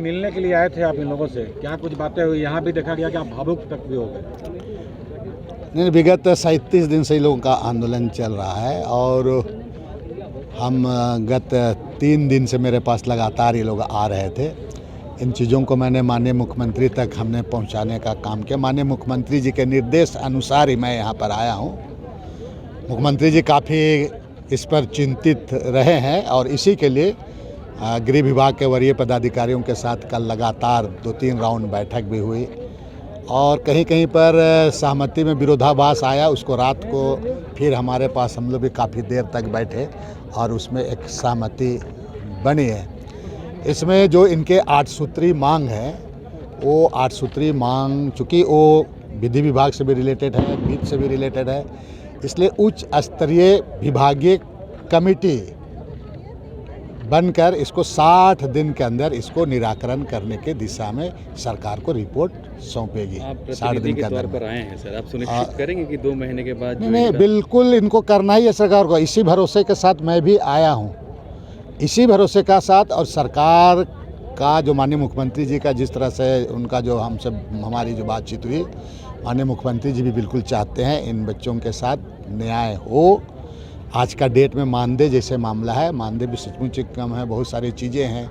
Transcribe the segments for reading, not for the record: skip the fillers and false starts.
मिलने के लिए आए थे आप इन लोगों से, क्या कुछ बातें हुई? यहाँ भी देखा गया कि आप भावुक तक भी हो गए। नहीं, विगत 37 दिन से इन लोगों का आंदोलन चल रहा है और हम गत 3 दिन से मेरे पास लगातार ये लोग आ रहे थे। इन चीज़ों को मैंने माननीय मुख्यमंत्री तक हमने पहुंचाने का काम किया। माननीय मुख्यमंत्री जी के निर्देश अनुसार ही मैं यहाँ पर आया हूँ। मुख्यमंत्री जी काफ़ी इस पर चिंतित रहे हैं और इसी के लिए गृह विभाग के वरीय पदाधिकारियों के साथ कल लगातार 2-3 राउंड बैठक भी हुई और कहीं कहीं पर सहमति में विरोधाभास आया। उसको रात को फिर हमारे पास हम लोग भी काफ़ी देर तक बैठे और उसमें एक सहमति बनी है। इसमें जो इनके 8 सूत्री मांग है, वो 8 सूत्री मांग चूँकि वो विधि विभाग से भी रिलेटेड है, वित्त से भी रिलेटेड है, इसलिए उच्च स्तरीय विभागीय कमेटी बनकर इसको 60 दिन के अंदर इसको निराकरण करने के दिशा में सरकार को रिपोर्ट सौंपेगी। 60 दिन के अंदर पर आए हैं सर, आप सुनिश्चित करेंगे कि 2 महीने के बाद? नहीं, बिल्कुल इनको करना ही है सरकार को। इसी भरोसे के साथ मैं भी आया हूँ, इसी भरोसे का साथ। और सरकार का जो माननीय मुख्यमंत्री जी का जिस तरह से उनका जो हमसे हमारी जो बातचीत हुई, माननीय मुख्यमंत्री जी भी बिल्कुल चाहते हैं इन बच्चों के साथ न्याय हो। आज का डेट में मानदेय जैसे मामला है, मानदेय भी सचमुच कम है, बहुत सारी चीज़ें हैं,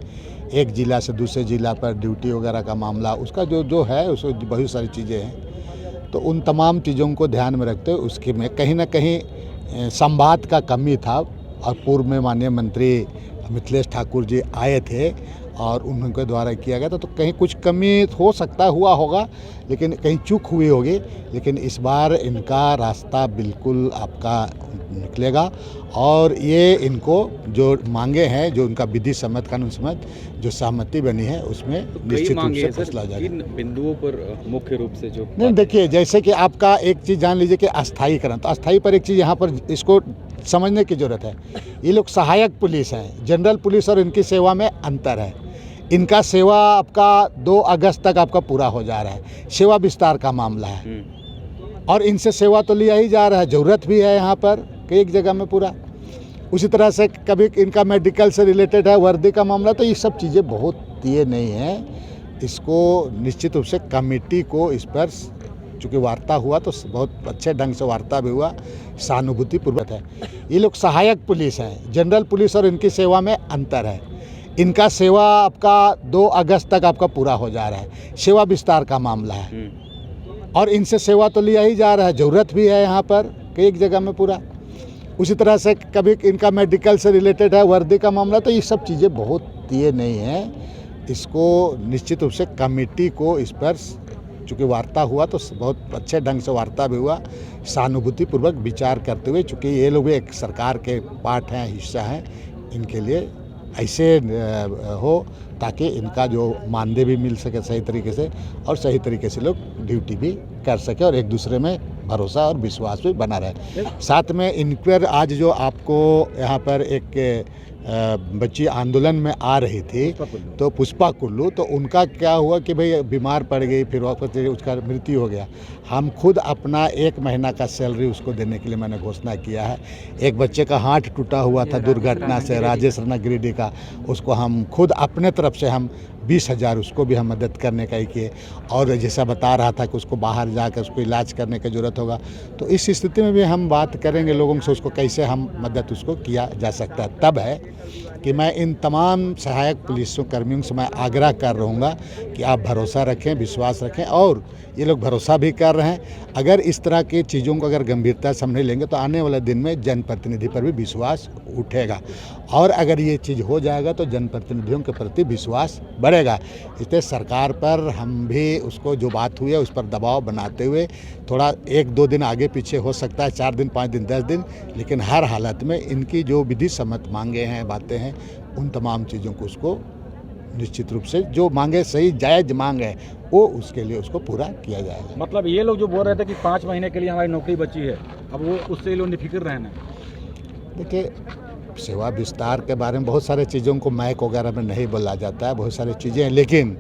एक ज़िला से दूसरे ज़िला पर ड्यूटी वगैरह का मामला, उसका जो है उसमें बहुत सारी चीज़ें हैं। तो उन तमाम चीज़ों को ध्यान में रखते हुए उसके में कहीं ना कहीं संवाद का कमी था। और पूर्व में माननीय मंत्री मिथिलेश ठाकुर जी आए थे और उनके द्वारा किया गया था, तो कहीं कुछ कमी हो सकता हुआ होगा, लेकिन कहीं चूक हुई होगी। लेकिन इस बार इनका रास्ता बिल्कुल आपका निकलेगा और ये इनको जो मांगे हैं, जो उनका विधि सम्मत कानून सम्मत जो सहमति बनी है, उसमें निश्चित रूप से फैसला हो जाएगा। इन बिंदुओं पर मुख्य रूप से जो नहीं, देखिए, जैसे कि आपका एक चीज़ जान लीजिए कि अस्थायीकरण, तो अस्थायी पर एक चीज़ यहाँ पर इसको समझने की ज़रूरत है। ये लोग सहायक पुलिस हैं, जनरल पुलिस और इनकी सेवा में अंतर है। इनका सेवा आपका 2 अगस्त तक आपका पूरा हो जा रहा है, सेवा विस्तार का मामला है और इनसे सेवा तो लिया ही जा रहा है, ज़रूरत भी है यहाँ पर कई एक जगह में पूरा। उसी तरह से कभी इनका मेडिकल से रिलेटेड है, वर्दी का मामला, तो ये सब चीज़ें बहुत ये नहीं हैं। इसको निश्चित रूप से कमेटी को इस पर चूँकि वार्ता हुआ तो बहुत अच्छे ढंग से वार्ता भी हुआ, सहानुभूतिपूर्वक है। ये लोग सहायक पुलिस हैं, जनरल पुलिस और इनकी सेवा में अंतर है। इनका सेवा आपका 2 अगस्त तक आपका पूरा हो जा रहा है, सेवा विस्तार का मामला है और इनसे सेवा तो लिया ही जा रहा है, ज़रूरत भी है यहाँ पर कई एक जगह में पूरा। उसी तरह से कभी इनका मेडिकल से रिलेटेड है, वर्दी का मामला, तो ये सब चीज़ें बहुत ये नहीं हैं। इसको निश्चित रूप से कमेटी को इस पर चूँकि वार्ता हुआ तो बहुत अच्छे ढंग से वार्ता भी हुआ, सहानुभूतिपूर्वक विचार करते हुए, चूँकि ये लोग भी एक सरकार के पार्ट हैं, हिस्सा हैं, इनके लिए ऐसे हो ताकि इनका जो मानदेय भी मिल सके सही तरीके से और सही तरीके से लोग ड्यूटी भी कर सके और एक दूसरे में भरोसा और विश्वास भी बना रहे। साथ में इन पर आज जो आपको यहाँ पर एक बच्ची आंदोलन में आ रही थी, तो पुष्पा कुल्लू, तो उनका क्या हुआ कि भाई बीमार पड़ गई, फिर वापस उसका मृत्यु हो गया। हम खुद अपना 1 महीना का सैलरी उसको देने के लिए मैंने घोषणा किया है। एक बच्चे का हाथ टूटा हुआ था दुर्घटना से, राजेश राणा गिरिडीह का, उसको हम खुद अपने तरफ से हम 20,000 उसको भी हम मदद करने का ही किए। और जैसा बता रहा था कि उसको बाहर जाकर उसको इलाज करने की ज़रूरत होगा, तो इस स्थिति में भी हम बात करेंगे लोगों से, उसको कैसे हम मदद उसको किया जा सकता है। तब है कि मैं इन तमाम सहायक पुलिस कर्मियों से मैं आग्रह कर रहूँगा कि आप भरोसा रखें, विश्वास रखें, और ये लोग भरोसा भी कर रहे हैं। अगर इस तरह की चीज़ों को अगर गंभीरता से हम नहीं लेंगे तो आने वाले दिन में जनप्रतिनिधि पर भी विश्वास उठेगा, और अगर ये चीज़ हो जाएगा तो जनप्रतिनिधियों के प्रति विश्वास बढ़ेगा। इसलिए सरकार पर हम भी उसको जो बात हुई है उस पर दबाव बनाते हुए थोड़ा 1-2 दिन आगे पीछे हो सकता है, 4 दिन, 5 दिन, 10 दिन, लेकिन हर हालत में इनकी जो विधि सम्मत मांगे हैं, बातें हैं, उन तमाम चीज़ों को उसको निश्चित रूप से जो मांगे सही जायज़ मांग है वो उसके लिए उसको पूरा किया जाएगा। मतलब ये लोग जो बोल रहे थे कि 5 महीने के लिए हमारी नौकरी बची है, अब वो उससे ये लोग निफिक्र रहना। देखिए, सेवा विस्तार के बारे में बहुत सारे चीज़ों को माइक वगैरह में नहीं बोला जाता है, बहुत सारी चीज़ें हैं, लेकिन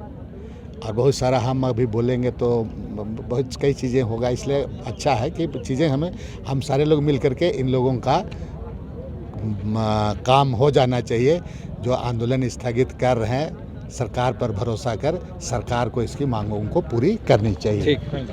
और बहुत सारा हम अभी बोलेंगे तो बहुत कई चीज़ें होगा। इसलिए अच्छा है कि चीज़ें हम सारे लोग मिल करके इन लोगों का काम हो जाना चाहिए। जो आंदोलन स्थगित कर रहे हैं सरकार पर भरोसा कर सरकार को इसकी मांगों को पूरी करनी चाहिए। ठीक।